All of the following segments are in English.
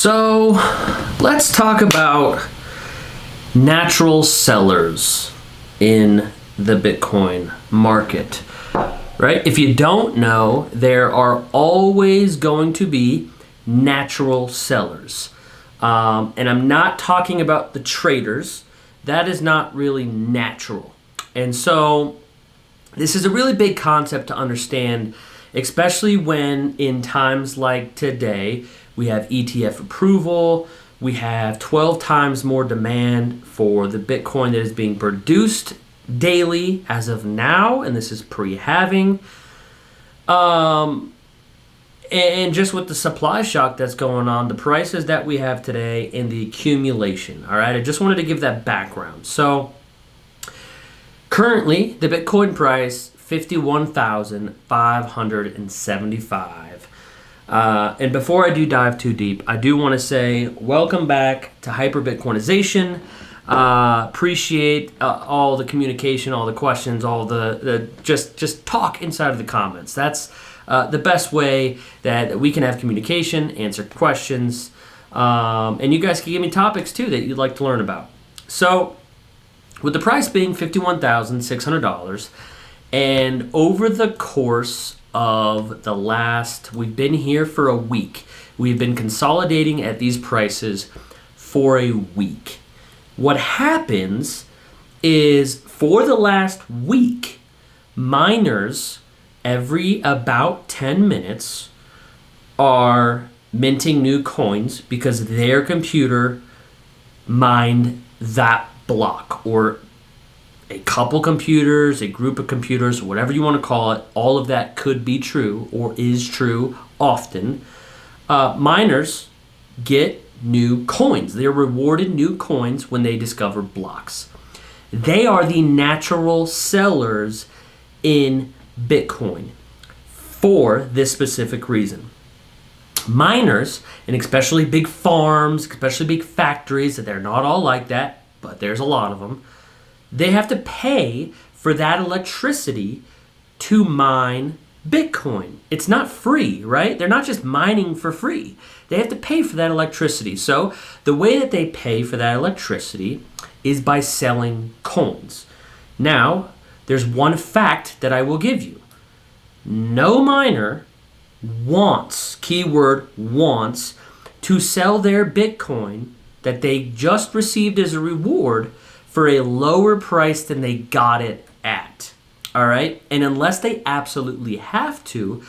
So let's talk about natural sellers in the Bitcoin market, right? If you don't know, there are always going to be natural sellers. And I'm not talking about the traders. That is not really natural. And so this is a really big concept to understand, especially when in times like today, we have ETF approval, we have 12 times more demand for the Bitcoin that is being produced daily as of now, and this is pre-halving. And just with the supply shock that's going on, the prices that we have today and the accumulation, all right? I just wanted to give that background. So currently, the Bitcoin price, 51,575. And before I do dive too deep, I do want to say welcome back to Hyper Bitcoinization. Appreciate all the communication, all the questions, all the just talk inside of the comments. That's the best way that we can have communication, answer questions, and you guys can give me topics too that you'd like to learn about. So, with the price being $51,600, and over the course of the last, we've been here for a week. We've been consolidating at these prices for a week. What happens is for the last week, miners every about 10 minutes are minting new coins because their computer mined that block, or a couple computers, a group of computers, whatever you want to call it. All of that could be true or is true often. Miners get new coins. They're rewarded new coins when they discover blocks. They are the natural sellers in Bitcoin for this specific reason. Miners, and especially big farms, especially big factories, that they're not all like that, but there's a lot of them, they have to pay for that electricity to mine Bitcoin. It's not free, right? They're not just mining for free. They have to pay for that electricity. So the way that they pay for that electricity is by selling coins. Now, there's one fact that I will give you. No miner wants, keyword wants, to sell their Bitcoin that they just received as a reward for a lower price than they got it at. All right? And unless they absolutely have to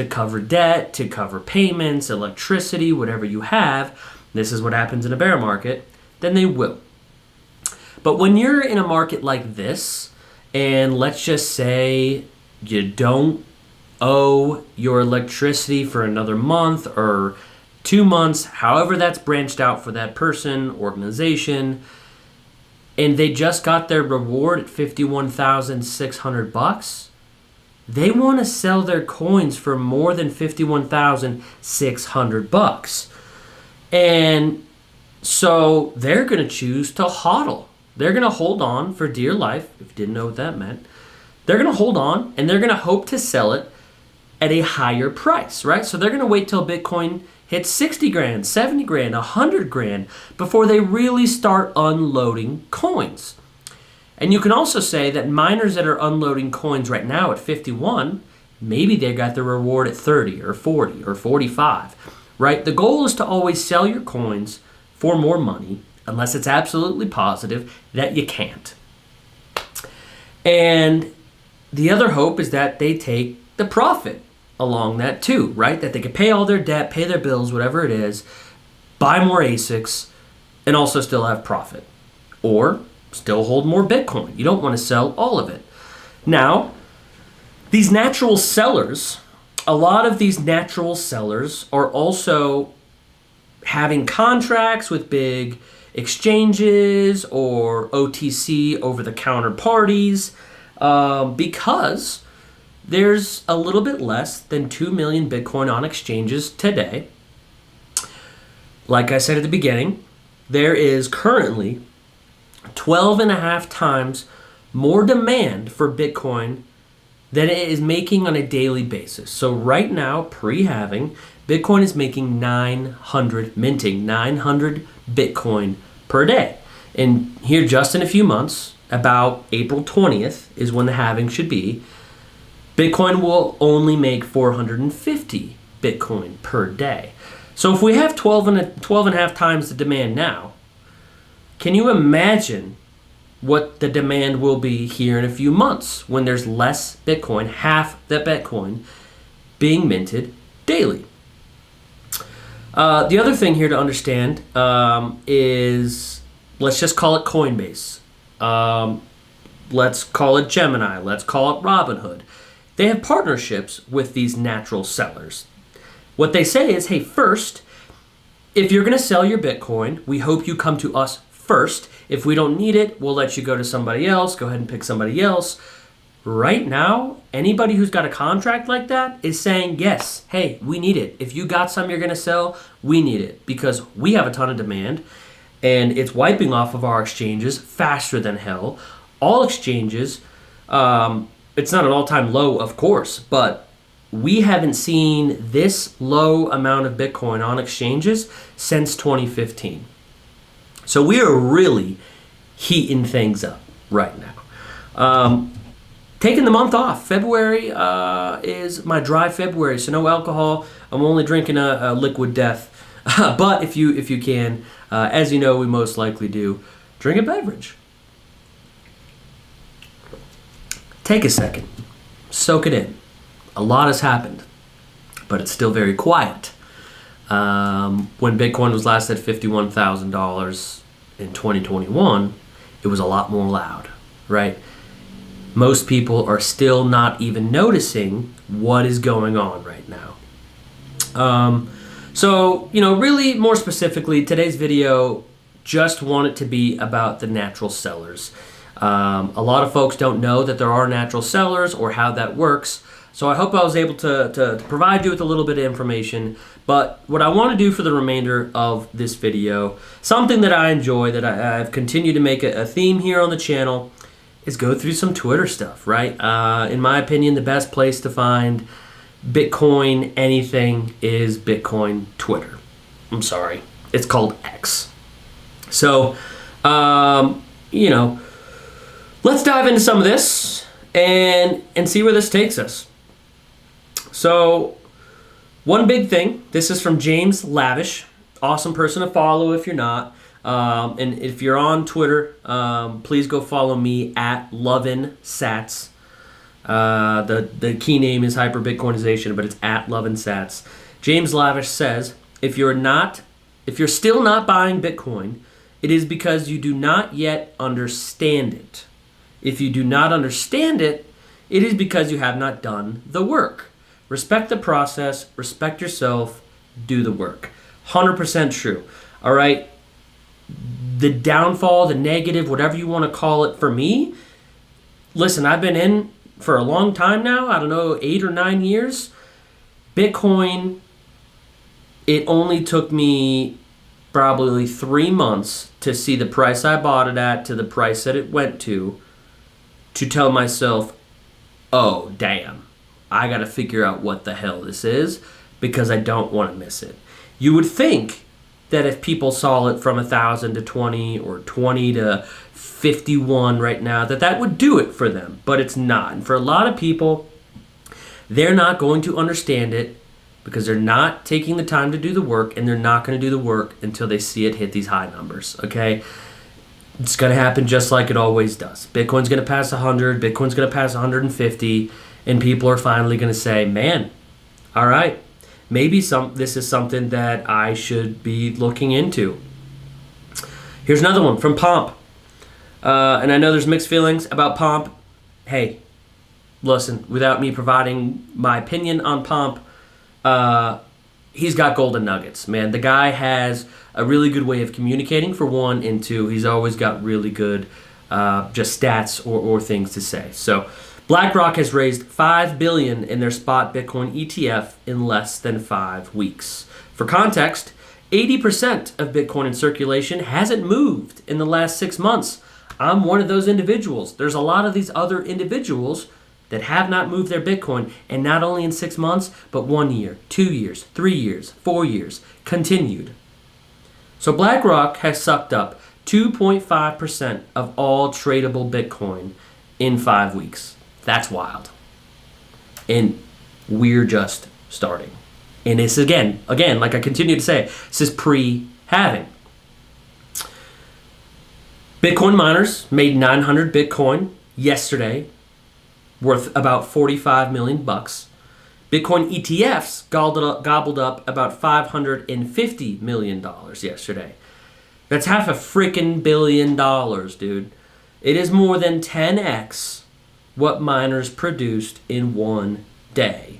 cover debt, to cover payments, electricity, whatever you have, this is what happens in a bear market, then they will. But when you're in a market like this, and let's just say you don't owe your electricity for another month or 2 months, however that's branched out for that person, organization, and they just got their reward at $51,600, they want to sell their coins for more than $51,600. And so they're going to choose to hodl. They're going to hold on for dear life, if you didn't know what that meant. They're going to hold on, and they're going to hope to sell it at a higher price, right? So they're going to wait till Bitcoin hits 60 grand, 70 grand, 100 grand before they really start unloading coins. And you can also say that miners that are unloading coins right now at 51, maybe they got their reward at 30 or 40 or 45, right? The goal is to always sell your coins for more money, unless it's absolutely positive that you can't. And the other hope is that they take the profit along that too, right? That they can pay all their debt, pay their bills, whatever it is, buy more ASICs, and also still have profit. Or still hold more Bitcoin. You don't want to sell all of it. Now, these natural sellers, a lot of these natural sellers are also having contracts with big exchanges or OTC, over-the-counter parties, because there's a little bit less than 2 million Bitcoin on exchanges today. Like I said at the beginning, there is currently 12 and a half times more demand for Bitcoin than it is making on a daily basis. So right now, pre-halving, Bitcoin is making minting 900 Bitcoin per day. And here, just in a few months, about April 20th is when the halving should be, Bitcoin will only make 450 Bitcoin per day. So if we have 12 and a half times the demand now, can you imagine what the demand will be here in a few months when there's less Bitcoin, half that Bitcoin, being minted daily? The other thing here to understand is, let's just call it Coinbase. Let's call it Gemini. Let's call it Robinhood. They have partnerships with these natural sellers. What they say is, hey, first, if you're going to sell your Bitcoin, we hope you come to us first. If we don't need it, we'll let you go to somebody else. Go ahead and pick somebody else. Right now, anybody who's got a contract like that is saying, yes, hey, we need it. If you got some you're going to sell, we need it because we have a ton of demand and it's wiping off of our exchanges faster than hell. All exchanges, it's not an all-time low, of course, but we haven't seen this low amount of Bitcoin on exchanges since 2015. So we are really heating things up right now. Taking the month off. February is my dry February, so no alcohol. I'm only drinking a liquid death. But if you can, as you know, we most likely do, drink a beverage. Take a second. Soak it in. A lot has happened, but it's still very quiet. When Bitcoin was last at $51,000 in 2021, it was a lot more loud, right? Most people are still not even noticing what is going on right now. So, really more specifically, today's video just wanted to be about the natural sellers. A lot of folks don't know that there are natural sellers or how that works. So I hope I was able to provide you with a little bit of information. But what I want to do for the remainder of this video, something that I enjoy, that I've continued to make a theme here on the channel, is go through some Twitter stuff, right? In my opinion, the best place to find Bitcoin anything is Bitcoin Twitter. I'm sorry. It's called X. So, let's dive into some of this and see where this takes us. So, one big thing, this is from James Lavish, awesome person to follow if you're not. And if you're on Twitter, please go follow me at LovinSats. The key name is Hyper Bitcoinization, but it's at LovinSats. James Lavish says, if you're still not buying Bitcoin, it is because you do not yet understand it. If you do not understand it, it is because you have not done the work. Respect the process, respect yourself, do the work. 100% true. All right. The downfall, the negative, whatever you want to call it for me, listen, I've been in for a long time now, I don't know, 8 or 9 years. Bitcoin, it only took me probably 3 months to see the price I bought it at to the price that it went to tell myself, oh, damn, I got to figure out what the hell this is because I don't want to miss it. You would think that if people saw it from 1,000 to 20 or 20 to 51 right now, that would do it for them, but it's not. And for a lot of people, they're not going to understand it because they're not taking the time to do the work, and they're not going to do the work until they see it hit these high numbers, okay? It's going to happen just like it always does. Bitcoin's going to pass 100, Bitcoin's going to pass 150, and people are finally going to say, man, all right, maybe this is something that I should be looking into. Here's another one from Pomp. And I know there's mixed feelings about Pomp. Hey, listen, without me providing my opinion on Pomp, he's got golden nuggets, man. The guy has a really good way of communicating, for one, and two, he's always got really good just stats or things to say. So BlackRock has raised $5 billion in their spot Bitcoin ETF in less than 5 weeks. For context, 80% of Bitcoin in circulation hasn't moved in the last 6 months. I'm one of those individuals. There's a lot of these other individuals that have not moved their Bitcoin, and not only in 6 months, but 1 year, 2 years, 3 years, 4 years, continued. So BlackRock has sucked up 2.5% of all tradable Bitcoin in 5 weeks. That's wild. And we're just starting. And this again, like I continue to say, this is pre-halving. Bitcoin miners made 900 Bitcoin yesterday, worth about 45 million bucks. Bitcoin ETFs gobbled up about $550 million yesterday. That's half a freaking $1 billion, dude. It is more than 10x what miners produced in 1 day.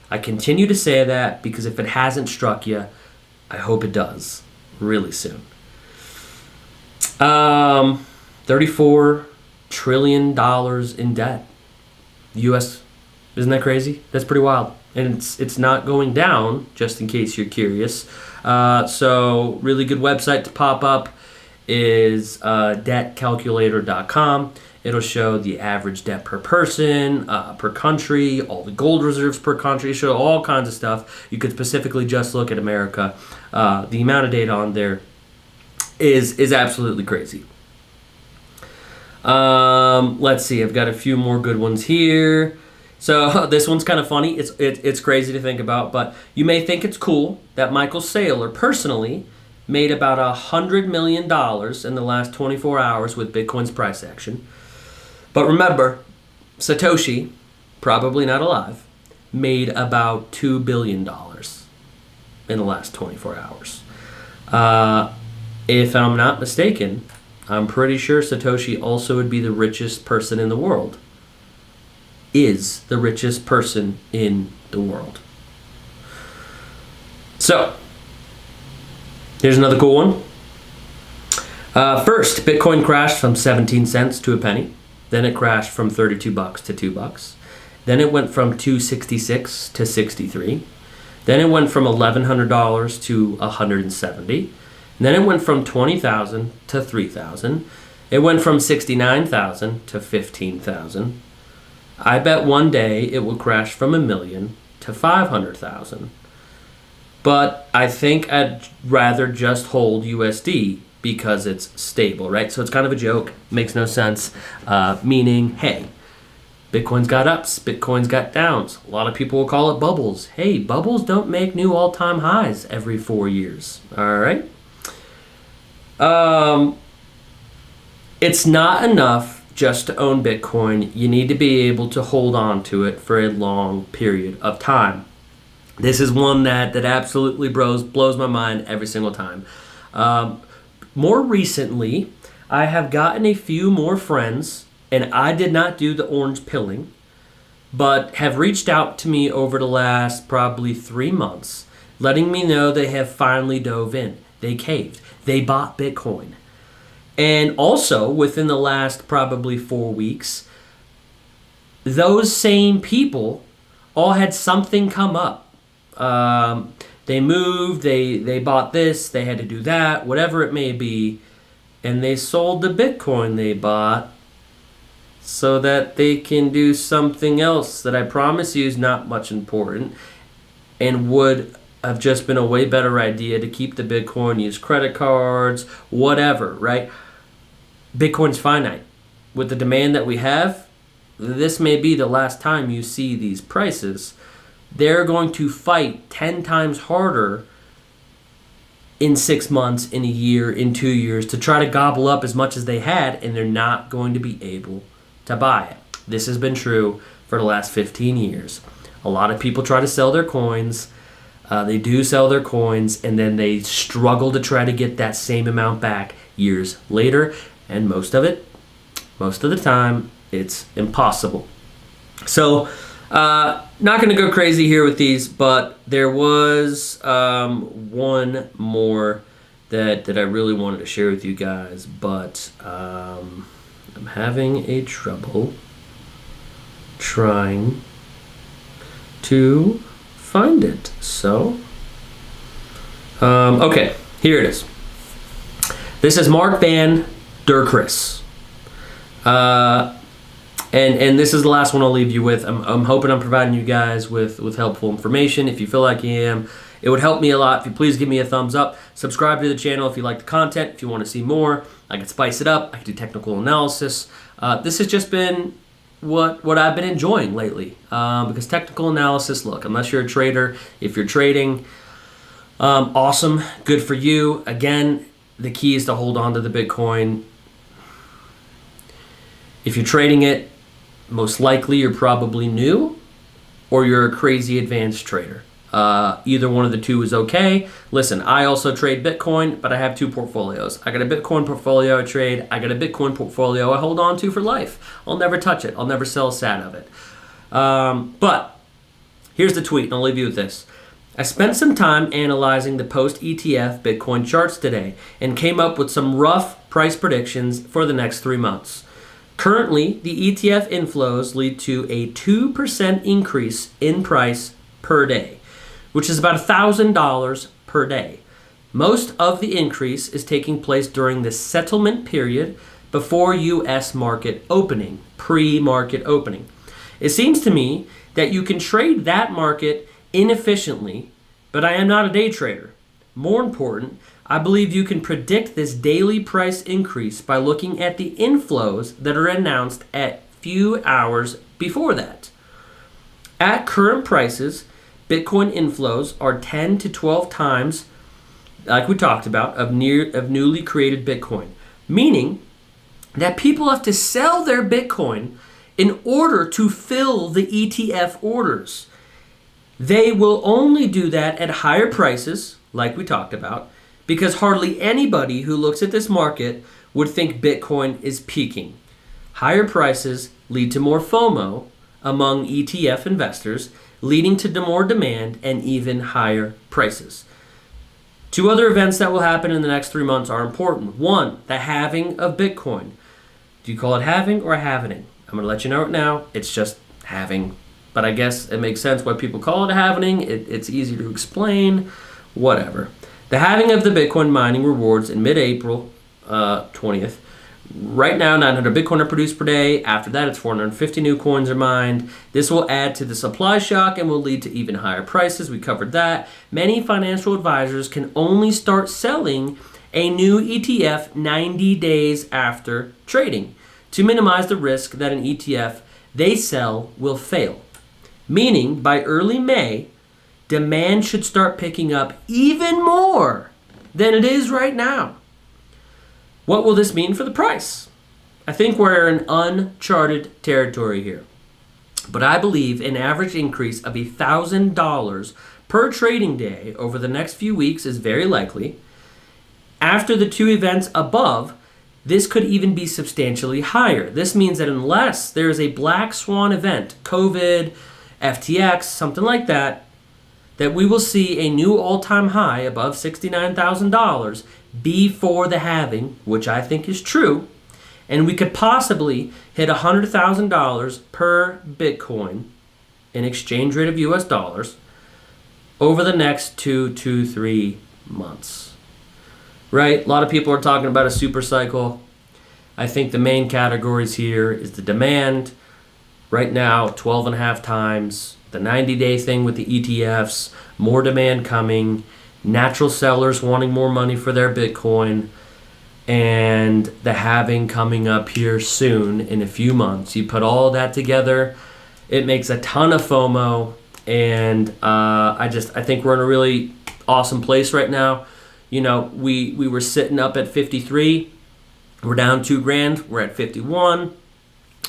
I continue to say that because if it hasn't struck you, I hope it does really soon. $34 trillion in debt. U.S. Isn't that crazy? That's pretty wild. And it's not going down, just in case you're curious. So really good website to pop up is debtcalculator.com. It'll show the average debt per person, per country, all the gold reserves per country, show all kinds of stuff. You could specifically just look at America. The amount of data on there is absolutely crazy. Let's see. I've got a few more good ones here. So this one's kind of funny. It's crazy to think about, but you may think it's cool that Michael Saylor personally made about $100 million in the last 24 hours with Bitcoin's price action. But remember, Satoshi, probably not alive, made about $2 billion in the last 24 hours. If I'm not mistaken, I'm pretty sure Satoshi also would be the richest person in the world. Is the richest person in the world. So, here's another cool one. First, Bitcoin crashed from 17 cents to a penny. Then it crashed from $32 to $2. Then it went from $266 to $63. Then it went from $1,100 to $170. Then it went from $20,000 to $3,000. It went from $69,000 to $15,000. I bet one day it will crash from $1 million to $500,000. But I think I'd rather just hold USD because it's stable, right? So it's kind of a joke, makes no sense. Meaning, hey, Bitcoin's got ups, Bitcoin's got downs. A lot of people will call it bubbles. Hey, bubbles don't make new all-time highs every 4 years, all right? It's not enough just to own Bitcoin. You need to be able to hold on to it for a long period of time. This is one that absolutely blows my mind every single time. More recently, I have gotten a few more friends, and I did not do the orange pilling, but have reached out to me over the last probably 3 months, letting me know they have finally dove in. They caved. They bought Bitcoin. And also, within the last probably 4 weeks, those same people all had something come up. They moved, they bought this, they had to do that, whatever it may be, and they sold the Bitcoin they bought so that they can do something else that I promise you is not much important and would have just been a way better idea to keep the Bitcoin, use credit cards, whatever, right? Bitcoin's finite. With the demand that we have, this may be the last time you see these prices. They're going to fight 10 times harder in 6 months, in a year, in 2 years to try to gobble up as much as they had, and they're not going to be able to buy it. This has been true for the last 15 years. A lot of people try to sell their coins. They do sell their coins, and then they struggle to try to get that same amount back years later. And most of the time, it's impossible. So, not going to go crazy here with these, but there was one more that I really wanted to share with you guys, but I'm having a trouble trying to find it. So, okay, here it is. This is Mark Van Der Kris. And this is the last one I'll leave you with. I'm hoping I'm providing you guys with helpful information. If you feel like I am, it would help me a lot if you please give me a thumbs up. Subscribe to the channel if you like the content. If you want to see more, I can spice it up. I can do technical analysis. This has just been what I've been enjoying lately. Because technical analysis, look, unless you're a trader, if you're trading, awesome, good for you. Again, the key is to hold on to the Bitcoin. If you're trading it, most likely you're probably new or you're a crazy advanced trader. Either one of the two is okay. Listen, I also trade Bitcoin, but I have two portfolios. I got a Bitcoin portfolio I trade. I got a Bitcoin portfolio I hold on to for life. I'll never touch it. I'll never sell a sat of it. But here's the tweet, and I'll leave you with this. I spent some time analyzing the post-ETF Bitcoin charts today and came up with some rough price predictions for the next 3 months. Currently, the ETF inflows lead to a 2% increase in price per day, which is about $1,000 per day. Most of the increase is taking place during the settlement period before U.S. market opening, pre-market opening. It seems to me that you can trade that market inefficiently, but I am not a day trader. More important, I believe you can predict this daily price increase by looking at the inflows that are announced at few hours before that. At current prices, Bitcoin inflows are 10 to 12 times, like we talked about, of newly created Bitcoin, meaning that people have to sell their Bitcoin in order to fill the ETF orders. They will only do that at higher prices, like we talked about, because hardly anybody who looks at this market would think Bitcoin is peaking. Higher prices lead to more FOMO among ETF investors, leading to more demand and even higher prices. Two other events that will happen in the next 3 months are important. One, the halving of Bitcoin. Do you call it halving or halvening? I'm going to let you know it now. It's just halving. But I guess it makes sense why people call it a halvening. It's easy to explain. Whatever. The halving of the Bitcoin mining rewards in mid-April 20th. Right now, 900 Bitcoin are produced per day. After that, it's 450 new coins are mined. This will add to the supply shock and will lead to even higher prices. We covered that. Many financial advisors can only start selling a new ETF 90 days after trading to minimize the risk that an ETF they sell will fail. Meaning, by early May, demand should start picking up even more than it is right now. What will this mean for the price? I think we're in uncharted territory here. But I believe an average increase of $1,000 per trading day over the next few weeks is very likely. After the two events above, this could even be substantially higher. This means that unless there is a black swan event, COVID, FTX, something like that, that we will see a new all-time high above $69,000 before the halving, which I think is true, and we could possibly hit $100,000 per Bitcoin in exchange rate of US dollars over the next 2 to 3 months. Right? A lot of people are talking about a super cycle. I think the main categories here is the demand. Right now, 12 and a half times. The 90-day thing with the ETFs, more demand coming, natural sellers wanting more money for their Bitcoin, and the halving coming up here soon in a few months. You put all that together, it makes a ton of FOMO, and I think we're in a really awesome place right now. You know, we were sitting up at 53. We're down $2,000. We're at 51.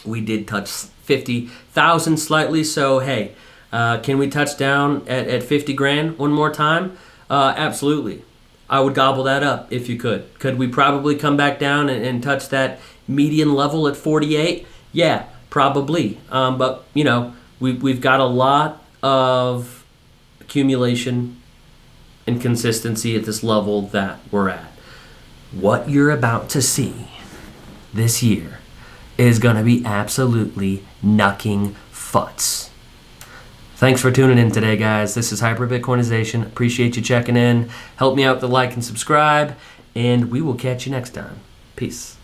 We did touch 50,000 slightly, so hey, can we touch down at 50 grand one more time? Absolutely. I would gobble that up if you could. Could we probably come back down and touch that median level at 48? Yeah, probably. But, you know, we've got a lot of accumulation and consistency at this level that we're at. What you're about to see this year is going to be absolutely knucking futz. Thanks for tuning in today, guys. This is Hyper Bitcoinization. Appreciate you checking in. Help me out with the like and subscribe, and we will catch you next time. Peace.